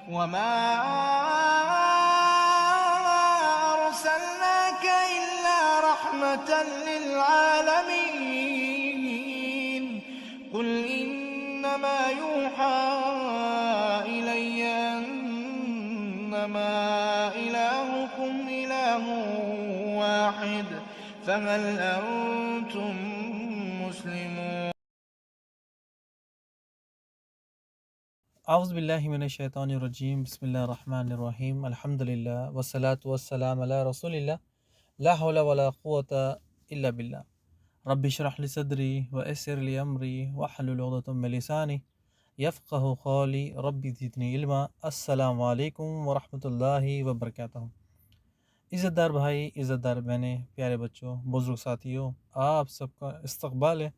وما أرسلناك إلا رحمة للعالمين قل إنما يوحى إلي أنما إلهكم إله واحد فهل أنتم مسلمون؟ اعوذ باللہ من الشیطان الرجیم، بسم اللہ الرحمن الرحیم، الحمدللہ والصلاة والسلام علی رسول اللہ، لا حول ولا قوة الا باللہ۔ رب اشرح لی صدری ویسر لی امری واحلل عقدۃ من لسانی یفقہوا قولی، رب زدنی علما۔ السلام علیکم ورحمۃ اللہ وبرکاتہ۔ عزت دار بھائی، عزت دار بہنیں، پیارے بچوں، بزرگ ساتھیوں، آپ سب کا استقبال ہے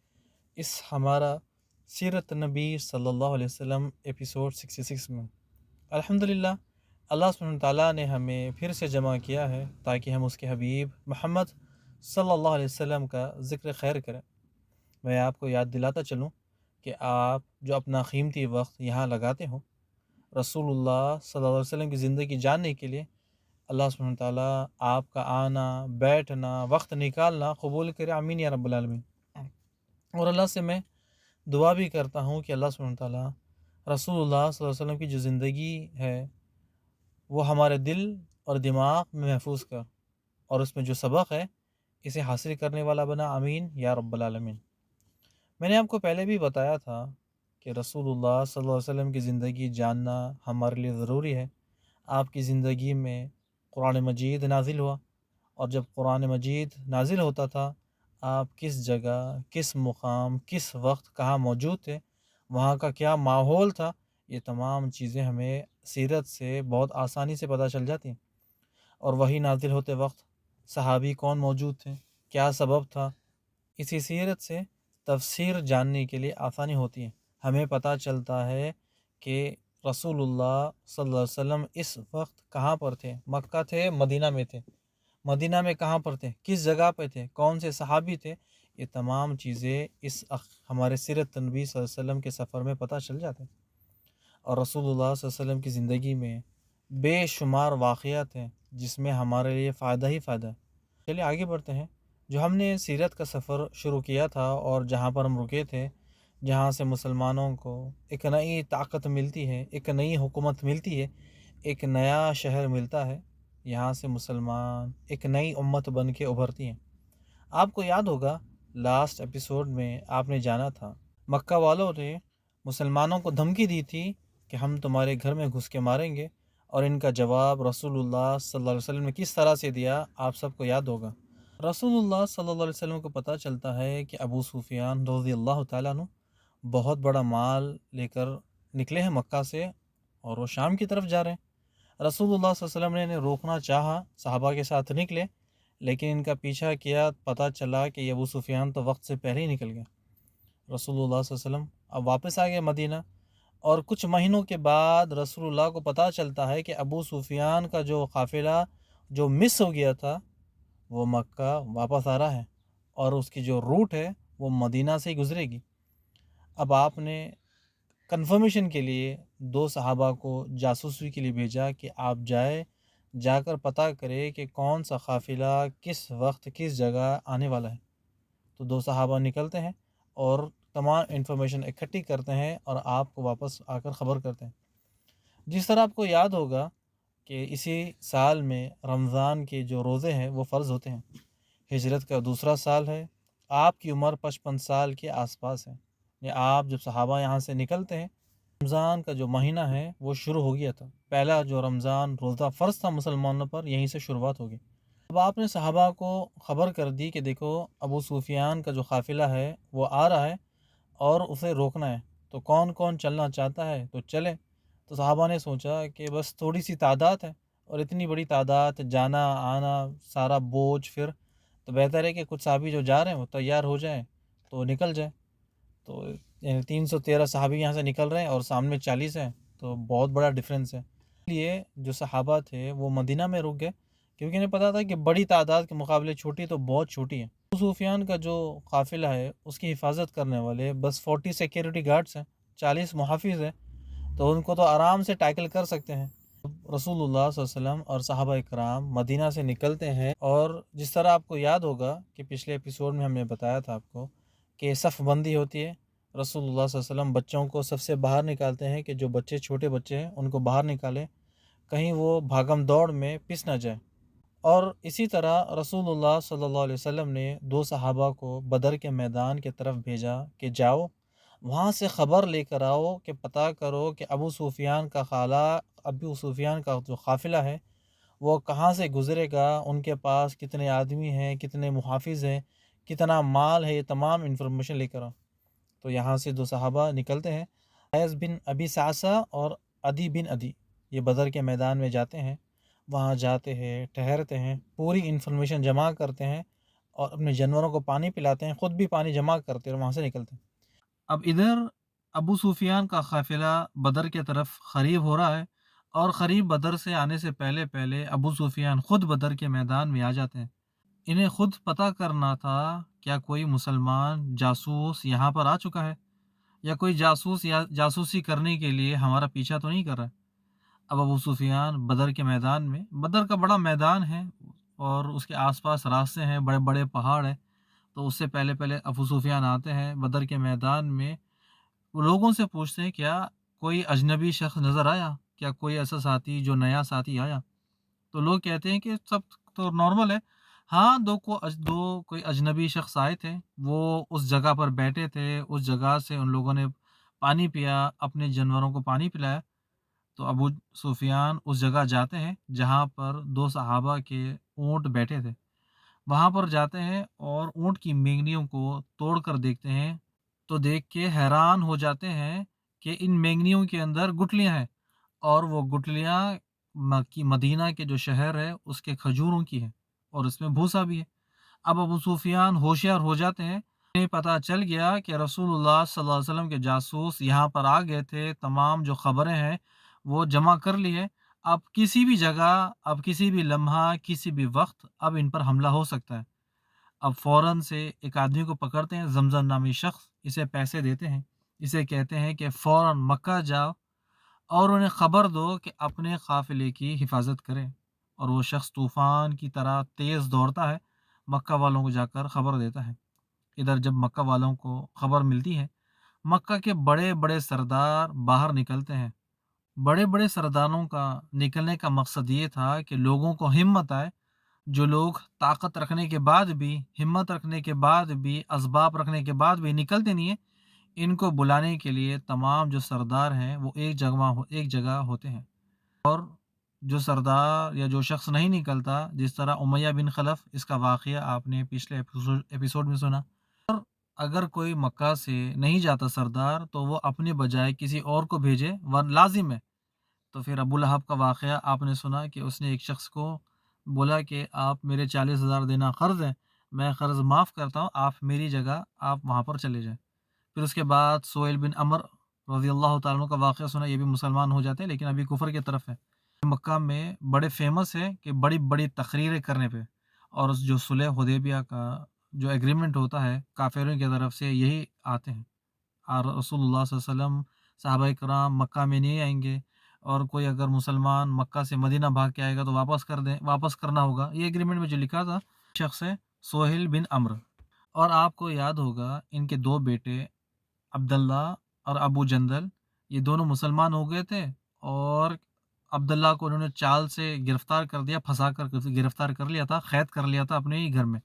اس ہمارا سیرت نبی صلی اللہ علیہ وسلم ایپیسوڈ 66 میں۔ الحمدللہ اللہ سبحانہ تعالیٰ نے ہمیں پھر سے جمع کیا ہے تاکہ ہم اس کے حبیب محمد صلی اللہ علیہ وسلم کا ذکر خیر کریں۔ میں آپ کو یاد دلاتا چلوں کہ آپ جو اپنا قیمتی وقت یہاں لگاتے ہو رسول اللہ صلی اللہ علیہ وسلم کی زندگی جاننے کے لیے، اللہ سبحانہ تعالیٰ آپ کا آنا، بیٹھنا، وقت نکالنا قبول کرے، آمین یا رب العالمین۔ اور اللہ سے میں دعا بھی کرتا ہوں کہ اللہ سبحانہ تعالیٰ رسول اللہ صلی اللہ علیہ وسلم کی جو زندگی ہے وہ ہمارے دل اور دماغ میں محفوظ کر، اور اس میں جو سبق ہے اسے حاصل کرنے والا بنا، آمین یا رب العالمین۔ میں نے آپ کو پہلے بھی بتایا تھا کہ رسول اللہ صلی اللہ علیہ وسلم کی زندگی جاننا ہمارے لیے ضروری ہے۔ آپ کی زندگی میں قرآن مجید نازل ہوا، اور جب قرآن مجید نازل ہوتا تھا آپ کس جگہ، کس مقام، کس وقت، کہاں موجود تھے، وہاں کا کیا ماحول تھا، یہ تمام چیزیں ہمیں سیرت سے بہت آسانی سے پتہ چل جاتی ہیں۔ اور وہی نازل ہوتے وقت صحابی کون موجود تھے، کیا سبب تھا، اسی سیرت سے تفسیر جاننے کے لیے آسانی ہوتی ہے۔ ہمیں پتہ چلتا ہے کہ رسول اللہ صلی اللہ علیہ وسلم اس وقت کہاں پر تھے، مکہ تھے، مدینہ میں تھے، مدینہ میں کہاں پر تھے، کس جگہ پہ تھے، کون سے صحابی تھے، یہ تمام چیزیں اس ہمارے سیرت نبی صلی اللہ علیہ وسلم کے سفر میں پتہ چل جاتے ہیں۔ اور رسول اللہ صلی اللہ علیہ وسلم کی زندگی میں بے شمار واقعات ہیں جس میں ہمارے لیے فائدہ ہی فائدہ ہے۔ چلیے آگے بڑھتے ہیں۔ جو ہم نے سیرت کا سفر شروع کیا تھا اور جہاں پر ہم رکے تھے، جہاں سے مسلمانوں کو ایک نئی طاقت ملتی ہے، ایک نئی حکومت ملتی ہے، ایک نیا شہر ملتا ہے، یہاں سے مسلمان ایک نئی امت بن کے ابھرتی ہیں۔ آپ کو یاد ہوگا لاسٹ ایپیسوڈ میں آپ نے جانا تھا مکہ والوں نے مسلمانوں کو دھمکی دی تھی کہ ہم تمہارے گھر میں گھس کے ماریں گے، اور ان کا جواب رسول اللہ صلی اللہ علیہ وسلم نے کس طرح سے دیا آپ سب کو یاد ہوگا۔ رسول اللہ صلی اللہ علیہ وسلم کو پتہ چلتا ہے کہ ابو سفیان رضی اللہ تعالیٰ عنہ بہت بڑا مال لے کر نکلے ہیں مکہ سے، اور وہ شام کی طرف جا رہے ہیں۔ رسول اللہ صلی اللہ علیہ وسلم نے انہیں روکنا چاہا، صحابہ کے ساتھ نکلے، لیکن ان کا پیچھا کیا، پتہ چلا کہ یہ ابو سفیان تو وقت سے پہلے ہی نکل گیا۔ رسول اللہ صلی اللہ علیہ وسلم اب واپس آ گئے مدینہ، اور کچھ مہینوں کے بعد رسول اللہ کو پتہ چلتا ہے کہ ابو سفیان کا جو قافلہ جو مس ہو گیا تھا وہ مکہ واپس آ رہا ہے، اور اس کی جو روٹ ہے وہ مدینہ سے ہی گزرے گی۔ اب آپ نے کنفرمیشن کے لیے 2 صحابہ کو جاسوسی کے لیے بھیجا کہ آپ جا کر پتہ کرے کہ کون سا قافلہ کس وقت کس جگہ آنے والا ہے۔ تو 2 صحابہ نکلتے ہیں اور تمام انفارمیشن اکٹھی کرتے ہیں اور آپ کو واپس آ کر خبر کرتے ہیں۔ جس طرح آپ کو یاد ہوگا کہ اسی سال میں رمضان کے جو روزے ہیں وہ فرض ہوتے ہیں۔ ہجرت کا دوسرا سال ہے، آپ کی عمر 55 سال کے آس پاس ہے، یا آپ جب صحابہ یہاں سے نکلتے ہیں رمضان کا جو مہینہ ہے وہ شروع ہو گیا تھا۔ پہلا جو رمضان روزہ فرض تھا مسلمانوں پر، یہیں سے شروعات ہوگی۔ اب آپ نے صحابہ کو خبر کر دی کہ دیکھو ابو سفیان کا جو قافلہ ہے وہ آ رہا ہے اور اسے روکنا ہے، تو کون کون چلنا چاہتا ہے تو چلے۔ تو صحابہ نے سوچا کہ بس تھوڑی سی تعداد ہے، اور اتنی بڑی تعداد، جانا آنا سارا بوجھ، پھر تو بہتر ہے کہ کچھ صحابی جو جا رہے ہیں وہ تیار ہو جائیں تو نکل جائیں۔ تو 313 صحابی یہاں سے نکل رہے ہیں اور سامنے 40 ہیں، تو بہت بڑا ڈفرینس ہے۔ اس لیے جو صحابہ تھے وہ مدینہ میں رک گئے، کیونکہ انہیں پتا تھا کہ بڑی تعداد کے مقابلے چھوٹی تو بہت چھوٹی ہے۔ ابو سفیان کا جو قافلہ ہے اس کی حفاظت کرنے والے بس 40 سیکیورٹی گارڈز ہیں، 40 محافظ ہیں۔ تو تو ان کو تو آرام سے ٹیکل کر سکتے ہیں۔ رسول اللہ صلی اللہ علیہ وسلم اور صحابہ اکرام مدینہ سے نکلتے ہیں، اور جس طرح آپ کو یاد ہوگا کہ پچھلے ایپیسوڈ میں ہم نے بتایا تھا آپ کو کہ صف بندی ہوتی ہے۔ رسول اللہ صلی اللہ علیہ وسلم بچوں کو صف سے باہر نکالتے ہیں کہ جو بچے چھوٹے بچے ہیں ان کو باہر نکالیں، کہیں وہ بھاگم دوڑ میں پس نہ جائے۔ اور اسی طرح رسول اللہ صلی اللہ علیہ وسلم نے 2 صحابہ کو بدر کے میدان کی طرف بھیجا کہ جاؤ وہاں سے خبر لے کر آؤ، کہ پتہ کرو کہ ابو سفیان کا جو قافلہ ہے وہ کہاں سے گزرے گا، ان کے پاس کتنے آدمی ہیں، کتنے محافظ ہیں، کتنا مال ہے، یہ تمام انفارمیشن لے کر آؤ۔ تو یہاں سے 2 صحابہ نکلتے ہیں، قیس بن ابی سعصہ اور عدی بن عدی، یہ بدر کے میدان میں جاتے ہیں۔ وہاں جاتے ہیں، ٹھہرتے ہیں، پوری انفارمیشن جمع کرتے ہیں اور اپنے جانوروں کو پانی پلاتے ہیں، خود بھی پانی جمع کرتے ہیں اور وہاں سے نکلتے ہیں۔ اب ادھر ابو سفیان کا قافلہ بدر کے طرف قریب ہو رہا ہے، اور قریب بدر سے آنے سے پہلے پہلے ابو سفیان خود بدر کے میدان میں آ جاتے ہیں۔ انہیں خود پتہ کرنا تھا کیا کوئی مسلمان جاسوس یہاں پر آ چکا ہے، یا کوئی جاسوس یا جاسوسی کرنے کے لیے ہمارا پیچھا تو نہیں کر رہا ہے۔ اب ابو سفیان بدر کے میدان میں، بدر کا بڑا میدان ہے اور اس کے آس پاس راستے ہیں، بڑے بڑے پہاڑ ہیں، تو اس سے پہلے ابو سفیان آتے ہیں بدر کے میدان میں۔ وہ لوگوں سے پوچھتے ہیں کیا کوئی اجنبی شخص نظر آیا، کیا کوئی ایسا ساتھی جو نیا ساتھی آیا؟ تو لوگ کہتے ہیں کہ سب تو نارمل ہے، ہاں دو کوئی اجنبی شخص آئے تھے، وہ اس جگہ پر بیٹھے تھے، اس جگہ سے ان لوگوں نے پانی پیا، اپنے جانوروں کو پانی پلایا۔ تو ابو سفیان اس جگہ جاتے ہیں جہاں پر 2 صحابہ کے اونٹ بیٹھے تھے، وہاں پر جاتے ہیں اور اونٹ کی مینگنیوں کو توڑ کر دیکھتے ہیں، تو دیکھ کے حیران ہو جاتے ہیں کہ ان مینگنیوں کے اندر گٹلیاں ہیں، اور وہ گٹلیاں مدینہ کے جو شہر ہے اس کے کھجوروں کی ہیں، اور اس میں بھوسا بھی ہے۔ اب ابو سفیان ہوشیار ہو جاتے ہیں، انہیں پتہ چل گیا کہ رسول اللہ صلی اللہ علیہ وسلم کے جاسوس یہاں پر آ گئے تھے، تمام جو خبریں ہیں وہ جمع کر لی ہے، اب کسی بھی جگہ، اب کسی بھی لمحہ، کسی بھی وقت اب ان پر حملہ ہو سکتا ہے۔ اب فوراً سے ایک آدمی کو پکڑتے ہیں، زمزم نامی شخص، اسے پیسے دیتے ہیں، اسے کہتے ہیں کہ فوراً مکہ جاؤ اور انہیں خبر دو کہ اپنے قافلے کی حفاظت کریں۔ اور وہ شخص طوفان کی طرح تیز دوڑتا ہے، مکہ والوں کو جا کر خبر دیتا ہے۔ ادھر جب مکہ والوں کو خبر ملتی ہے، مکہ کے بڑے بڑے سردار باہر نکلتے ہیں۔ بڑے بڑے سرداروں کا نکلنے کا مقصد یہ تھا کہ لوگوں کو ہمت آئے، جو لوگ طاقت رکھنے کے بعد بھی، ہمت رکھنے کے بعد بھی، اسباب رکھنے کے بعد بھی نکلتے نہیں ہیں، ان کو بلانے کے لیے تمام جو سردار ہیں وہ ایک جگہ ہوتے ہیں۔ اور جو سردار یا جو شخص نہیں نکلتا، جس طرح امیہ بن خلف، اس کا واقعہ آپ نے پچھلے ایپیسوڈ میں سنا، اگر کوئی مکہ سے نہیں جاتا سردار تو وہ اپنے بجائے کسی اور کو بھیجے، لازم ہے۔ تو پھر ابو لہب کا واقعہ آپ نے سنا کہ اس نے ایک شخص کو بولا کہ آپ میرے 40,000 دینا قرض ہے، میں قرض معاف کرتا ہوں، آپ میری جگہ آپ وہاں پر چلے جائیں۔ پھر اس کے بعد سہیل بن عمر رضی اللہ تعالیٰ عنہ کا واقعہ سنا، یہ بھی مسلمان ہو جاتے ہیں لیکن ابھی کفر کی طرف ہے۔ مکہ میں بڑے فیمس ہے کہ بڑی بڑی تقریریں کرنے پہ، اور جو صلح حدیبیہ کا جو ایگریمنٹ ہوتا ہے کافروں کی طرف سے، یہی آتے ہیں، اور رسول اللہ صلی اللہ علیہ وسلم، صحابہ کرام مکہ میں نہیں آئیں گے، اور کوئی اگر مسلمان مکہ سے مدینہ بھاگ کے آئے گا تو واپس کرنا ہوگا۔ یہ ایگریمنٹ میں جو لکھا تھا شخص ہے سہیل بن عمر، اور آپ کو یاد ہوگا ان کے 2 بیٹے عبداللہ اور ابو جندل، یہ دونوں مسلمان ہو گئے تھے، اور عبداللہ کو انہوں نے چال سے گرفتار کر دیا، پھنسا کر گرفتار کر لیا تھا، قید کر لیا تھا اپنے ہی گھر میں۔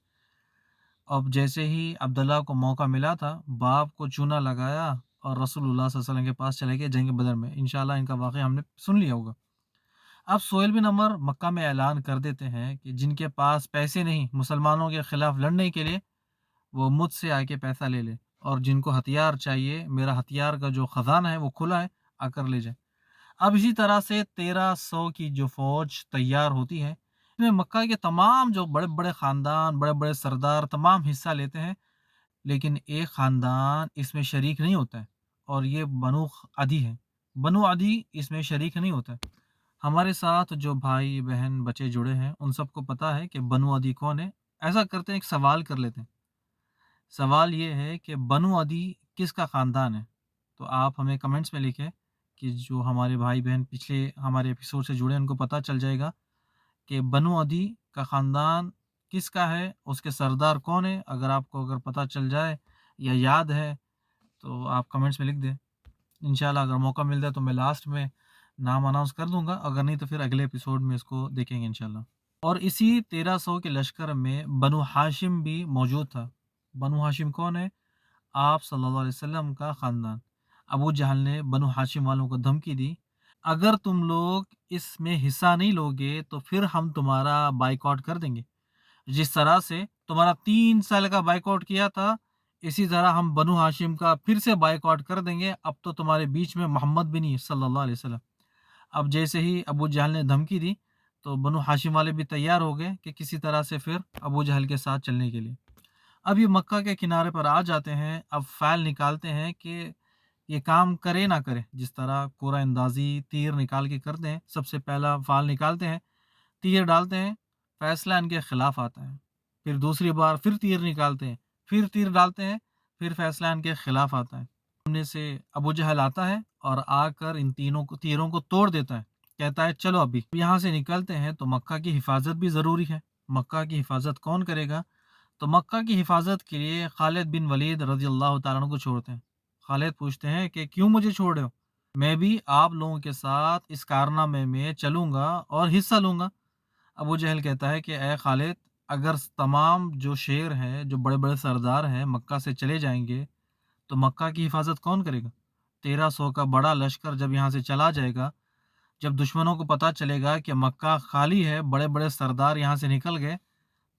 اب جیسے ہی عبداللہ کو موقع ملا تھا، باپ کو چونا لگایا اور رسول اللہ صلی اللہ علیہ وسلم کے پاس چلے گئے جنگ بدر میں۔ انشاءاللہ ان کا واقعہ ہم نے سن لیا ہوگا۔ اب سہیل بن عمر مکہ میں اعلان کر دیتے ہیں کہ جن کے پاس پیسے نہیں مسلمانوں کے خلاف لڑنے کے لیے، وہ مجھ سے آ کے پیسہ لے لے، اور جن کو ہتھیار چاہیے، میرا ہتھیار کا جو خزانہ ہے وہ کھلا ہے، آ کر لے جائے۔ اب اسی طرح سے 1300 کی جو فوج تیار ہوتی ہے، اس میں مکہ کے تمام جو بڑے بڑے خاندان، بڑے بڑے سردار تمام حصہ لیتے ہیں، لیکن ایک خاندان اس میں شریک نہیں ہوتا ہے، اور یہ بنو عدی ہے۔ بنو عدی اس میں شریک نہیں ہوتا ہے۔ ہمارے ساتھ جو بھائی بہن بچے جڑے ہیں ان سب کو پتہ ہے کہ بنو عدی کون ہے۔ ایسا کرتے ہیں، ایک سوال کر لیتے ہیں۔ سوال یہ ہے کہ بنو عدی کس کا خاندان ہے؟ تو آپ ہمیں کمنٹس میں لکھیں کہ جو ہمارے بھائی بہن پچھلے ہمارے ایپیسوڈ سے جڑے ہیں ان کو پتہ چل جائے گا کہ بنو عدی کا خاندان کس کا ہے، اس کے سردار کون ہے۔ اگر پتہ چل جائے یا یاد ہے تو آپ کمنٹس میں لکھ دیں، انشاءاللہ اگر موقع مل جائے تو میں لاسٹ میں نام اناؤنس کر دوں گا، اگر نہیں تو پھر اگلے ایپیسوڈ میں اس کو دیکھیں گے انشاءاللہ۔ اور اسی 1300 کے لشکر میں بنو ہاشم بھی موجود تھا۔ بنو ہاشم کون ہے؟ آپ صلی اللہ علیہ وسلم کا خاندان۔ ابو جہل نے بنو ہاشم والوں کو دھمکی دی، اگر تم لوگ اس میں حصہ نہیں لوگے تو پھر ہم تمہارا بائیکاٹ کر دیں گے، جس طرح سے تمہارا 3 سال کا بائیکاٹ کیا تھا اسی طرح ہم بنو ہاشم کا پھر سے بائیکاٹ کر دیں گے، اب تو تمہارے بیچ میں محمد بھی نہیں صلی اللہ علیہ وسلم۔ اب جیسے ہی ابو جہل نے دھمکی دی تو بنو ہاشم والے بھی تیار ہو گئے کہ کسی طرح سے پھر ابو جہل کے ساتھ چلنے کے لیے۔ اب یہ مکہ کے کنارے پر آ جاتے ہیں، اب فائل نکالتے ہیں کہ یہ کام کرے نہ کرے، جس طرح قرہ اندازی تیر نکال کے کرتے ہیں، سب سے پہلا فعال نکالتے ہیں، تیر ڈالتے ہیں، فیصلہ ان کے خلاف آتا ہے، پھر دوسری بار پھر تیر نکالتے ہیں، پھر تیر ڈالتے ہیں، پھر فیصلہ ان کے خلاف آتا ہے۔ سامنے سے ابو جہل آتا ہے اور آ کر ان تیروں کو توڑ دیتا ہے، کہتا ہے چلو ابھی یہاں سے نکلتے ہیں۔ تو مکہ کی حفاظت بھی ضروری ہے، مکہ کی حفاظت کون کرے گا؟ تو مکہ کی حفاظت کے لیے خالد بن ولید رضی اللہ تعالیٰ عنہ کو چھوڑتے ہیں۔ خالد پوچھتے ہیں کہ کیوں مجھے چھوڑ رہے ہو؟ میں بھی آپ لوگوں کے ساتھ اس کارنامے میں چلوں گا اور حصہ لوں گا۔ ابو جہل کہتا ہے کہ اے خالد، اگر تمام جو شیر ہیں، جو بڑے بڑے سردار ہیں مکہ سے چلے جائیں گے تو مکہ کی حفاظت کون کرے گا؟ 1300 کا بڑا لشکر جب یہاں سے چلا جائے گا، جب دشمنوں کو پتہ چلے گا کہ مکہ خالی ہے، بڑے بڑے سردار یہاں سے نکل گئے،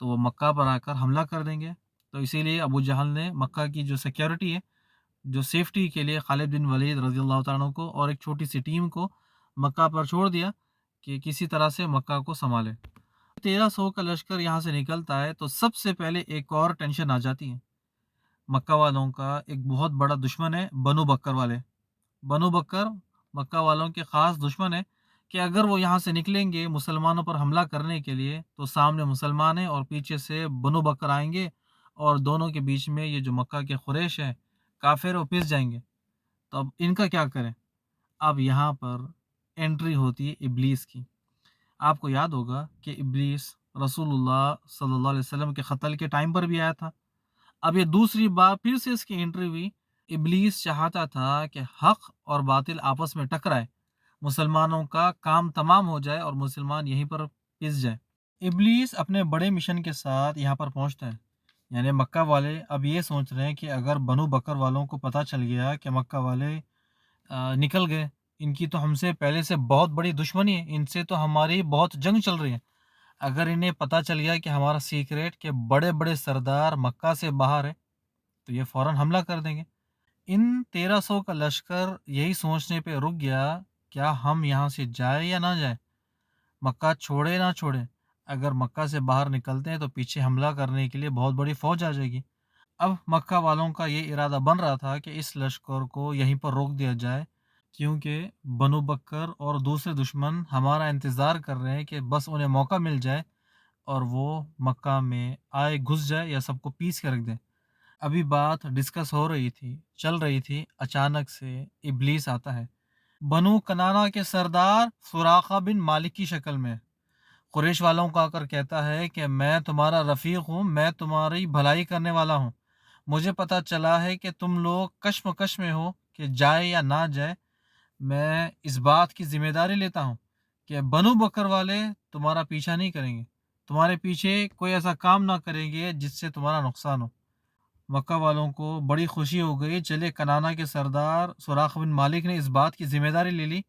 تو وہ مکہ پر آ کر حملہ کر دیں گے۔ تو اسی لیے ابو جہل نے مکہ کی جو سیکیورٹی ہے، جو سیفٹی کے لیے خالد بن ولید رضی اللہ تعالیٰ عنہ کو اور ایک چھوٹی سی ٹیم کو مکہ پر چھوڑ دیا کہ کسی طرح سے مکہ کو سنبھالے۔ 1300 کا لشکر یہاں سے نکلتا ہے تو سب سے پہلے ایک اور ٹینشن آ جاتی ہے۔ مکہ والوں کا ایک بہت بڑا دشمن ہے بنو بکر والے۔ بنو بکر مکہ والوں کے خاص دشمن ہے کہ اگر وہ یہاں سے نکلیں گے مسلمانوں پر حملہ کرنے کے لیے تو سامنے مسلمان ہیں اور پیچھے سے بنو بکر آئیں گے، اور دونوں کے بیچ میں یہ جو مکہ کے قریش ہیں کافر وہ پس جائیں گے۔ تو اب ان کا کیا کریں؟ اب یہاں پر انٹری ہوتی ہے ابلیس کی۔ آپ کو یاد ہوگا کہ ابلیس رسول اللہ صلی اللہ علیہ وسلم کے قتل کے ٹائم پر بھی آیا تھا۔ اب یہ دوسری بار پھر سے اس کی انٹری ہوئی۔ ابلیس چاہتا تھا کہ حق اور باطل آپس میں ٹکرائے، مسلمانوں کا کام تمام ہو جائے اور مسلمان یہیں پر پس جائے۔ ابلیس اپنے بڑے مشن کے ساتھ یہاں پر پہنچتا ہے، یعنی مکہ والے اب یہ سوچ رہے ہیں کہ اگر بنو بکر والوں کو پتہ چل گیا کہ مکہ والے نکل گئے، ان کی تو ہم سے پہلے سے بہت بڑی دشمنی ہے، ان سے تو ہماری بہت جنگ چل رہی ہے، اگر انہیں پتہ چل گیا کہ ہمارا سیکریٹ کہ بڑے بڑے سردار مکہ سے باہر ہے تو یہ فوراً حملہ کر دیں گے۔ ان 1300 کا لشکر یہی سوچنے پہ رک گیا، کیا ہم یہاں سے جائیں یا نہ جائیں، مکہ چھوڑے نہ چھوڑیں۔ اگر مکہ سے باہر نکلتے ہیں تو پیچھے حملہ کرنے کے لیے بہت بڑی فوج آ جائے گی۔ اب مکہ والوں کا یہ ارادہ بن رہا تھا کہ اس لشکر کو یہیں پر روک دیا جائے، کیونکہ بنو بکر اور دوسرے دشمن ہمارا انتظار کر رہے ہیں کہ بس انہیں موقع مل جائے اور وہ مکہ میں آئے گھس جائے یا سب کو پیس کے رکھ دیں۔ ابھی بات ڈسکس ہو رہی تھی، چل رہی تھی، اچانک سے ابلیس آتا ہے بنو کنانا کے سردار سراقہ بن مالک کی شکل میں، قریش والوں کو آ کر کہتا ہے کہ میں تمہارا رفیق ہوں، میں تمہاری بھلائی کرنے والا ہوں، مجھے پتہ چلا ہے کہ تم لوگ کشمکش میں ہو کہ جائے یا نہ جائے، میں اس بات کی ذمہ داری لیتا ہوں کہ بنو بکر والے تمہارا پیچھا نہیں کریں گے، تمہارے پیچھے کوئی ایسا کام نہ کریں گے جس سے تمہارا نقصان ہو۔ مکہ والوں کو بڑی خوشی ہو گئی، چلے کنانا کے سردار سراقہ بن مالک نے اس بات کی ذمہ داری لے لی،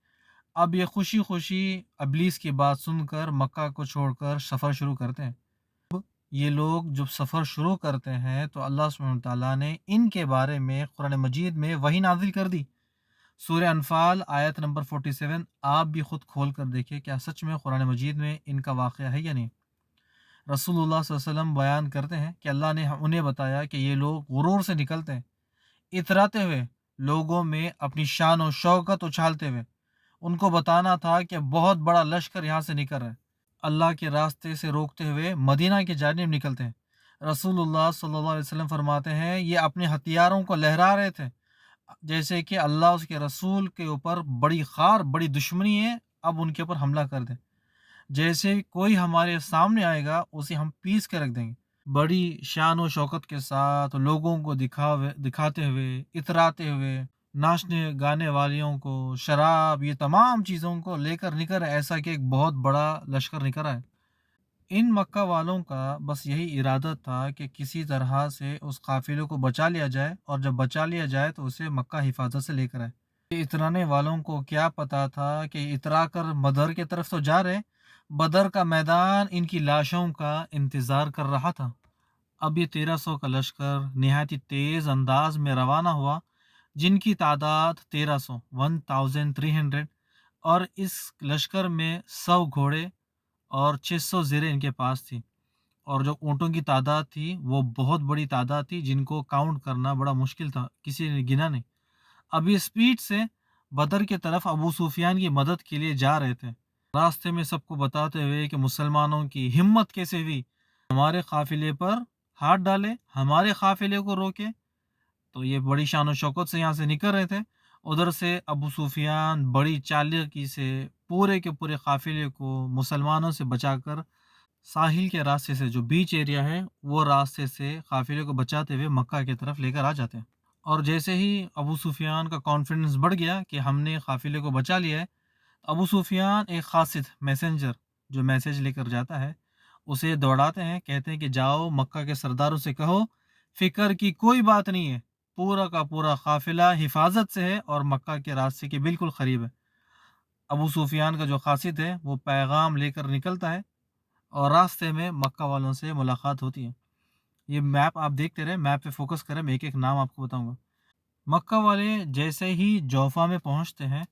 اب یہ خوشی خوشی ابلیس کی بات سن کر مکہ کو چھوڑ کر سفر شروع کرتے ہیں۔ یہ لوگ جب سفر شروع کرتے ہیں تو اللہ سبحانہ وتعالیٰ نے ان کے بارے میں قرآن مجید میں وحی نازل کر دی۔ سورہ انفال آیت نمبر 47، آپ بھی خود کھول کر دیکھیں کیا سچ میں قرآن مجید میں ان کا واقعہ ہے یا نہیں۔ رسول اللہ صلی اللہ علیہ وسلم بیان کرتے ہیں کہ اللہ نے انہیں بتایا کہ یہ لوگ غرور سے نکلتے ہیں، اتراتے ہوئے، لوگوں میں اپنی شان و شوکت اچھالتے ہوئے۔ ان کو بتانا تھا کہ بہت بڑا لشکر یہاں سے نکل رہا ہے، اللہ کے راستے سے روکتے ہوئے مدینہ کی جانب نکلتے ہیں۔ رسول اللہ صلی اللہ علیہ وسلم فرماتے ہیں یہ اپنے ہتھیاروں کو لہرا رہے تھے، جیسے کہ اللہ اس کے رسول کے اوپر بڑی خار بڑی دشمنی ہے، اب ان کے اوپر حملہ کر دیں۔ جیسے کوئی ہمارے سامنے آئے گا اسے ہم پیس کے رکھ دیں گے۔ بڑی شان و شوکت کے ساتھ لوگوں کو دکھاتے ہوئے، اتراتے ہوئے، ناچنے گانے والیوں کو، شراب، یہ تمام چیزوں کو لے کر نکل رہا ہے، ایسا کہ ایک بہت بڑا لشکر نکل رہا ہے۔ ان مکہ والوں کا بس یہی ارادہ تھا کہ کسی طرح سے اس قافلے کو بچا لیا جائے، اور جب بچا لیا جائے تو اسے مکہ حفاظت سے لے کر آئے۔ اترانے والوں کو کیا پتا تھا کہ اترا کر بدر کی طرف تو جا رہے، بدر کا میدان ان کی لاشوں کا انتظار کر رہا تھا۔ اب یہ 1300 کا لشکر نہایت ہی تیز انداز میں روانہ ہوا، جن کی تعداد 1300 اور اس لشکر میں 100 گھوڑے اور 600 زریں ان کے پاس تھی، اور جو اونٹوں کی تعداد تھی وہ بہت بڑی تعداد تھی، جن کو کاؤنٹ کرنا بڑا مشکل تھا، کسی نے گنا نہیں۔ اب یہ اسپیڈ سے بدر کی طرف ابو سفیان کی مدد کے لیے جا رہے تھے، راستے میں سب کو بتاتے ہوئے کہ مسلمانوں کی ہمت کیسے ہوئی، ہمارے قافلے پر ہاتھ ڈالے، ہمارے قافلے کو روکے۔ تو یہ بڑی شان و شوکت سے یہاں سے نکل رہے تھے۔ ادھر سے ابو سفیان بڑی چالاکی سے پورے کے پورے قافلے کو مسلمانوں سے بچا کر ساحل کے راستے سے، جو بیچ ایریا ہے، وہ راستے سے قافلے کو بچاتے ہوئے مکہ کی طرف لے کر آ جاتے ہیں۔ اور جیسے ہی ابو سفیان کا کانفیڈنس بڑھ گیا کہ ہم نے قافلے کو بچا لیا ہے، ابو سفیان ایک قاصد میسنجر جو میسیج لے کر جاتا ہے اسے دوڑاتے ہیں، کہتے ہیں کہ جاؤ مکہ کے سرداروں سے کہو فکر کی کوئی بات نہیں ہے، پورا کا پورا قافلہ حفاظت سے ہے اور مکہ کے راستے کے بالکل قریب ہے۔ ابو سفیان کا جو قاصد ہے وہ پیغام لے کر نکلتا ہے، اور راستے میں مکہ والوں سے ملاقات ہوتی ہے۔ یہ میپ آپ دیکھتے رہے، میپ پہ فوکس کریں، میں ایک ایک نام آپ کو بتاؤں گا۔ مکہ والے جیسے ہی جوفا میں پہنچتے ہیں،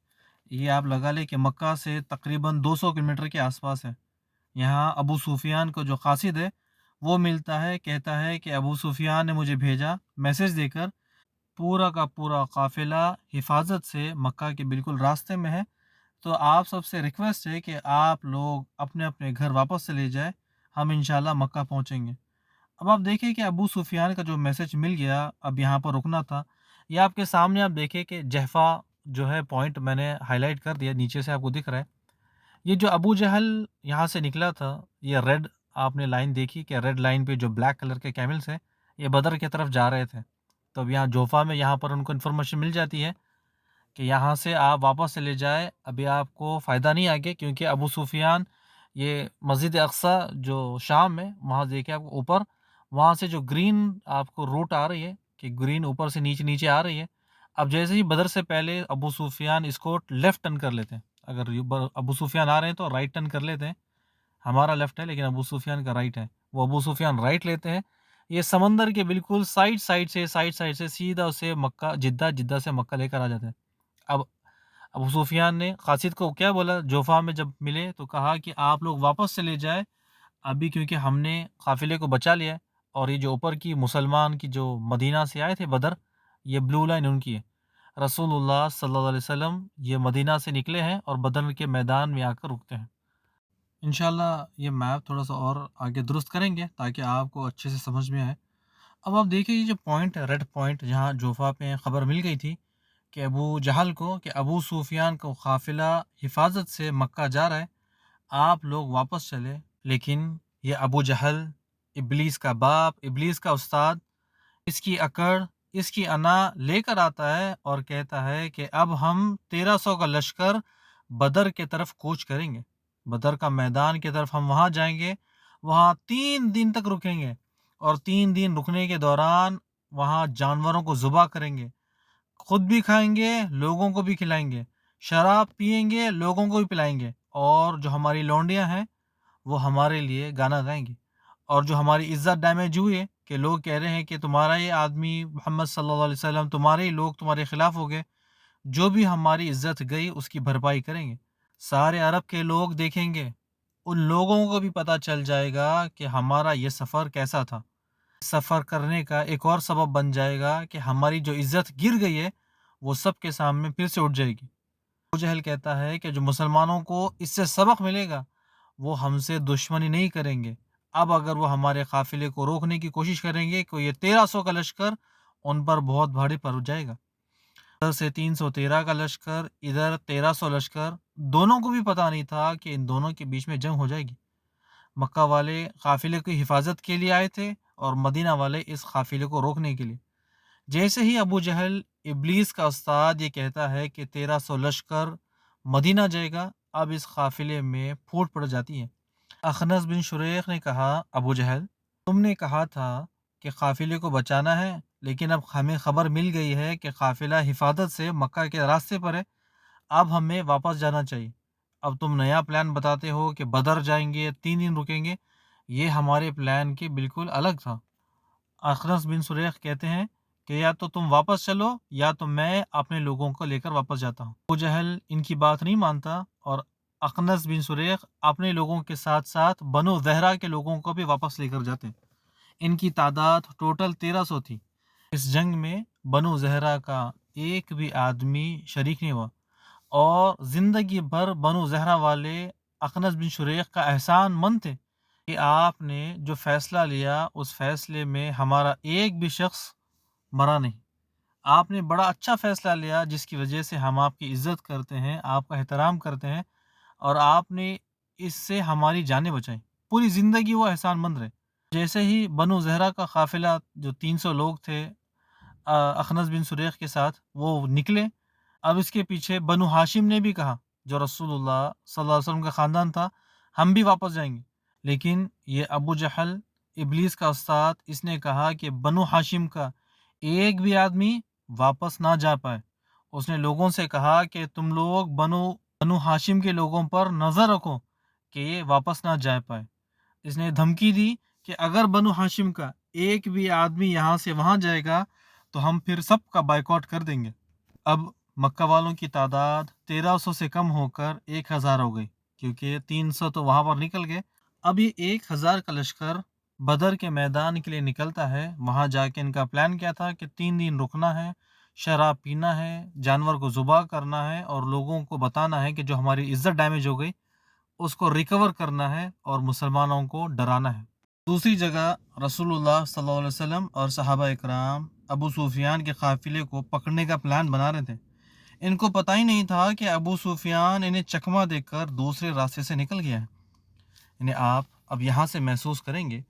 یہ آپ لگا لیں کہ مکہ سے تقریباً 200 کلومیٹر کے آس پاس ہے۔ یہاں ابو سفیان کو جو قاصد ہے وہ ملتا ہے، کہتا ہے کہ ابو سفیان نے مجھے بھیجا میسیج دے کر، پورا کا پورا قافلہ حفاظت سے مکہ کے بالکل راستے میں ہے، تو آپ سب سے ریکویسٹ ہے کہ آپ لوگ اپنے اپنے گھر واپس سے لے جائیں، ہم انشاءاللہ مکہ پہنچیں گے۔ اب آپ دیکھیں کہ ابو سفیان کا جو میسیج مل گیا، اب یہاں پر رکنا تھا۔ یہ آپ کے سامنے آپ دیکھیں کہ جہفا جو ہے پوائنٹ میں نے ہائی لائٹ کر دیا، نیچے سے آپ کو دکھ رہا ہے۔ یہ جو ابو جہل یہاں سے نکلا تھا، یہ ریڈ آپ نے لائن دیکھی کہ ریڈ لائن پہ جو بلیک کلر کے کیملز ہیں، یہ بدر کی طرف جا رہے تھے۔ تو اب یہاں جوفا میں یہاں پر ان کو انفارمیشن مل جاتی ہے کہ یہاں سے آپ واپس چلے جائے، ابھی آپ کو فائدہ نہیں آگے، کیونکہ ابو سفیان یہ مسجد اقصیٰ جو شام میں، وہاں دیکھیں آپ کو اوپر، وہاں سے جو گرین آپ کو روٹ آ رہی ہے کہ گرین اوپر سے نیچے نیچے آ رہی ہے، اب جیسے ہی بدر سے پہلے ابو سفیان اس کو لیفٹ ٹرن کر لیتے ہیں۔ اگر ابو سفیان آ رہے ہیں تو رائٹ ٹرن کر لیتے ہیں، ہمارا لیفٹ ہے لیکن ابو سفیان کا رائٹ ہے، وہ ابو سفیان رائٹ لیتے ہیں۔ یہ سمندر کے بالکل سائڈ سے سیدھا اسے مکہ جدہ سے مکہ لے کر آ جاتے ہیں۔ اب ابو سفیان نے قاصد کو کیا بولا، جوفا میں جب ملے تو کہا کہ آپ لوگ واپس چلے جائے ابھی، کیونکہ ہم نے قافلے کو بچا لیا ہے، اور یہ جو اوپر کی مسلمان کی جو مدینہ سے آئے تھے بدر، یہ بلو لائن ان کی ہے۔ رسول اللہ صلی اللہ علیہ وسلم یہ مدینہ سے نکلے ہیں اور بدر کے میدان میں آ کر رکتے ہیں۔ انشاءاللہ یہ میپ تھوڑا سا اور آگے درست کریں گے تاکہ آپ کو اچھے سے سمجھ میں آئے۔ اب آپ دیکھیں یہ جو پوائنٹ ہے، ریڈ پوائنٹ، جہاں جوفا پہ خبر مل گئی تھی کہ ابو جہل کو کہ ابو سفیان کو قافلہ حفاظت سے مکہ جا رہا ہے، آپ لوگ واپس چلے، لیکن یہ ابو جہل، ابلیس کا باپ، ابلیس کا استاد، اس کی اکڑ، اس کی انا لے کر آتا ہے اور کہتا ہے کہ اب ہم 1300 کا لشکر بدر کے طرف کوچ کریں گے، بدر کا میدان کی طرف ہم وہاں جائیں گے، وہاں 3 دن تک رکیں گے، اور 3 دن رکنے کے دوران وہاں جانوروں کو ذبح کریں گے، خود بھی کھائیں گے، لوگوں کو بھی کھلائیں گے، شراب پئیں گے، لوگوں کو بھی پلائیں گے، اور جو ہماری لونڈیاں ہیں وہ ہمارے لیے گانا گائیں گی، اور جو ہماری عزت ڈیمیج ہوئی ہے کہ لوگ کہہ رہے ہیں کہ تمہارا یہ آدمی محمد صلی اللہ علیہ وسلم، تمہارے ہی لوگ تمہارے خلاف ہو گئے، جو بھی ہماری عزت گئی اس کی بھرپائی کریں گے۔ سارے عرب کے لوگ دیکھیں گے، ان لوگوں کو بھی پتہ چل جائے گا کہ ہمارا یہ سفر کیسا تھا، سفر کرنے کا ایک اور سبب بن جائے گا کہ ہماری جو عزت گر گئی ہے وہ سب کے سامنے پھر سے اٹھ جائے گی۔ ابو جہل کہتا ہے کہ جو مسلمانوں کو اس سے سبق ملے گا وہ ہم سے دشمنی نہیں کریں گے، اب اگر وہ ہمارے قافلے کو روکنے کی کوشش کریں گے تو یہ 1300 کا لشکر ان پر بہت بھاری پڑ جائے گا۔ ادھر سے 313 کا لشکر، ادھر 1300 لشکر، دونوں کو بھی پتہ نہیں تھا کہ ان دونوں کے بیچ میں جنگ ہو جائے گی۔ مکہ والے قافلے کی حفاظت کے لیے آئے تھے اور مدینہ والے اس قافلے کو روکنے کے لیے۔ جیسے ہی ابو جہل ابلیس کا استاد یہ کہتا ہے کہ 1300 لشکر مدینہ جائے گا، اب اس قافلے میں پھوٹ پڑ جاتی ہے۔ اخنس بن شریق نے کہا، ابو جہل تم نے کہا تھا کہ قافلے کو بچانا ہے، لیکن اب ہمیں خبر مل گئی ہے کہ قافلہ حفاظت سے مکہ کے راستے پر ہے، اب ہمیں واپس جانا چاہیے۔ اب تم نیا پلان بتاتے ہو کہ بدر جائیں گے، 3 دن رکیں گے، یہ ہمارے پلان کے بالکل الگ تھا۔ اخنس بن شریق کہتے ہیں کہ یا تو تم واپس چلو یا تو میں اپنے لوگوں کو لے کر واپس جاتا ہوں۔ ابو جہل ان کی بات نہیں مانتا اور اخنس بن شریق اپنے لوگوں کے ساتھ ساتھ بنو زہرہ کے لوگوں کو بھی واپس لے کر جاتے ہیں۔ ان کی تعداد ٹوٹل 1300 تھی۔ اس جنگ میں بنو زہرہ کا ایک بھی آدمی شریک نہیں ہوا اور زندگی بھر بنو زہرہ والے اخنس بن شریق کا احسان مند تھے کہ آپ نے جو فیصلہ لیا اس فیصلے میں ہمارا ایک بھی شخص مرا نہیں۔ آپ نے بڑا اچھا فیصلہ لیا جس کی وجہ سے ہم آپ کی عزت کرتے ہیں، آپ کا احترام کرتے ہیں، اور آپ نے اس سے ہماری جانیں بچائیں۔ پوری زندگی وہ احسان مند رہے۔ جیسے ہی بنو زہرہ کا قافلہ جو 300 لوگ تھے اخنس بن شریق کے ساتھ وہ نکلے، اب اس کے پیچھے بنو ہاشم نے بھی کہا، جو رسول اللہ صلی اللہ علیہ وسلم کا خاندان تھا، ہم بھی واپس جائیں گے۔ لیکن یہ ابو جہل ابلیس کا استاد، اس نے کہا کہ بنو ہاشم کا ایک بھی آدمی واپس نہ جا پائے۔ اس نے لوگوں سے کہا کہ تم لوگ بنو ہاشم کے لوگوں پر نظر رکھو کہ یہ واپس نہ جا پائے۔ اس نے دھمکی دی کہ اگر بنو ہاشم کا ایک بھی آدمی یہاں سے وہاں جائے گا تو ہم پھر سب کا بائیکاٹ کر دیں گے۔ اب مکہ والوں کی تعداد 1300 سے کم ہو کر 1000 ہو گئی، کیونکہ 300 تو وہاں پر نکل گئے۔ اب یہ 1000 کا لشکر بدر کے میدان کے لیے نکلتا ہے۔ وہاں جا کے ان کا پلان کیا تھا کہ 3 دن رکنا ہے، شراب پینا ہے، جانور کو ذبح کرنا ہے اور لوگوں کو بتانا ہے کہ جو ہماری عزت ڈیمیج ہو گئی اس کو ریکور کرنا ہے اور مسلمانوں کو ڈرانا ہے۔ دوسری جگہ رسول اللہ صلی اللہ علیہ وسلم اور صحابہ اکرام ابو سفیان کے قافلے کو پکڑنے کا پلان بنا رہے تھے۔ ان کو پتہ ہی نہیں تھا کہ ابو سفیان انہیں چکمہ دے کر دوسرے راستے سے نکل گیا ہے۔ انہیں آپ اب یہاں سے محسوس کریں گے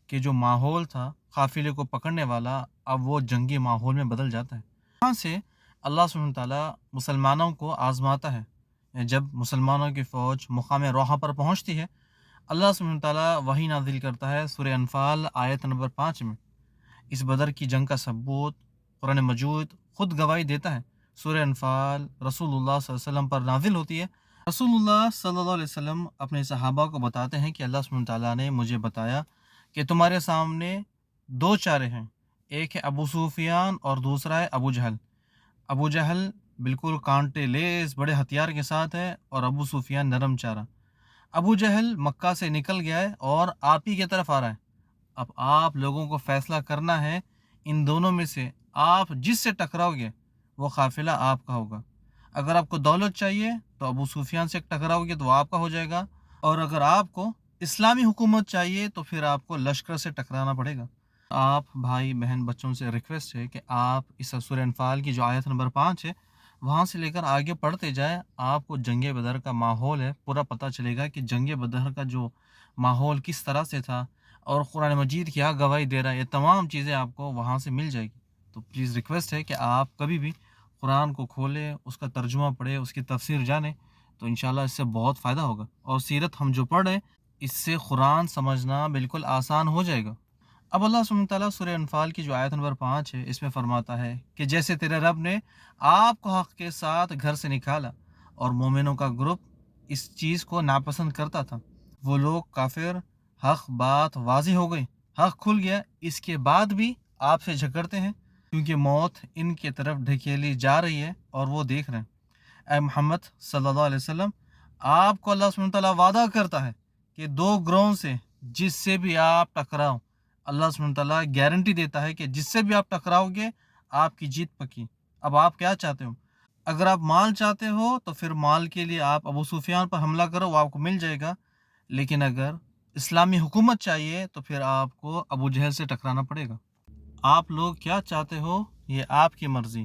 کہ جو ماحول تھا قافلے کو پکڑنے والا، اب وہ جنگی ماحول میں بدل جاتا ہے۔ یہاں سے اللہ سبحانہ تعالیٰ مسلمانوں کو آزماتا ہے۔ جب مسلمانوں کی فوج مقام روحہ پر پہنچتی ہے، اللہ سبحانہ تعالیٰ وحی نازل کرتا ہے سورہ انفال آیت نمبر 5 میں۔ اس بدر کی جنگ کا ثبوت قرآن مجید خود گواہی دیتا ہے۔ سورہ انفال رسول اللہ صلی اللہ علیہ وسلم پر نازل ہوتی ہے۔ رسول اللہ صلی اللہ علیہ وسلم اپنے صحابہ کو بتاتے ہیں کہ اللہ سبحانہ تعالیٰ نے مجھے بتایا کہ تمہارے سامنے 2 چارے ہیں، ایک ہے ابو سفیان اور دوسرا ہے ابو جہل۔ ابو جہل بالکل کانٹے لیس بڑے ہتھیار کے ساتھ ہے اور ابو سفیان نرم چارہ۔ ابو جہل مکہ سے نکل گیا ہے اور آپ ہی کی طرف آ رہا ہے۔ اب آپ لوگوں کو فیصلہ کرنا ہے، ان دونوں میں سے آپ جس سے ٹکراؤ گے وہ قافلہ آپ کا ہوگا۔ اگر آپ کو دولت چاہیے تو ابو سفیان سے ٹکراؤ گے تو وہ آپ کا ہو جائے گا، اور اگر آپ کو اسلامی حکومت چاہیے تو پھر آپ کو لشکر سے ٹکرانا پڑے گا۔ آپ بھائی بہن بچوں سے ریکویسٹ ہے کہ آپ اس سورہ انفال کی جو آیت نمبر 5 ہے وہاں سے لے کر آگے پڑھتے جائیں۔ آپ کو جنگ بدر کا ماحول ہے پورا پتہ چلے گا کہ جنگ بدر کا جو ماحول کس طرح سے تھا اور قرآن مجید کیا گواہی دے رہا ہے، یہ تمام چیزیں آپ کو وہاں سے مل جائے گی۔ تو پلیز ریکویسٹ ہے کہ آپ کبھی بھی قرآن کو کھولیں، اس کا ترجمہ پڑھیں، اس کی تفسیر جانیں، تو انشاءاللہ اس سے بہت فائدہ ہوگا۔ اور سیرت ہم جو پڑھ رہے ہیں اس سے قرآن سمجھنا بالکل آسان ہو جائے گا۔ اب اللہ سبحانہ تعالیٰ سورہ انفال کی جو آیت نمبر 5 ہے اس میں فرماتا ہے کہ جیسے تیرے رب نے آپ کو حق کے ساتھ گھر سے نکالا اور مومنوں کا گروپ اس چیز کو ناپسند کرتا تھا، وہ لوگ کافر، حق بات واضح ہو گئی، حق کھل گیا، اس کے بعد بھی آپ سے جھگڑتے ہیں کیونکہ موت ان کی طرف ڈھکیلی جا رہی ہے اور وہ دیکھ رہے ہیں۔ اے محمد صلی اللہ علیہ وسلم، آپ کو اللہ سبحانہ تعالیٰ وعدہ کرتا ہے کہ 2 گروہوں سے جس سے بھی آپ ٹکراؤ، اللہ سبحانہ تعالیٰ گارنٹی دیتا ہے کہ جس سے بھی آپ ٹکراؤ گے آپ کی جیت پکی۔ اب آپ کیا چاہتے ہو؟ اگر آپ مال چاہتے ہو تو پھر مال کے لیے آپ ابو سفیان پر حملہ کرو، وہ آپ کو مل جائے گا، لیکن اگر اسلامی حکومت چاہیے تو پھر آپ کو ابو جہل سے ٹکرانا پڑے گا۔ آپ لوگ کیا چاہتے ہو یہ آپ کی مرضی،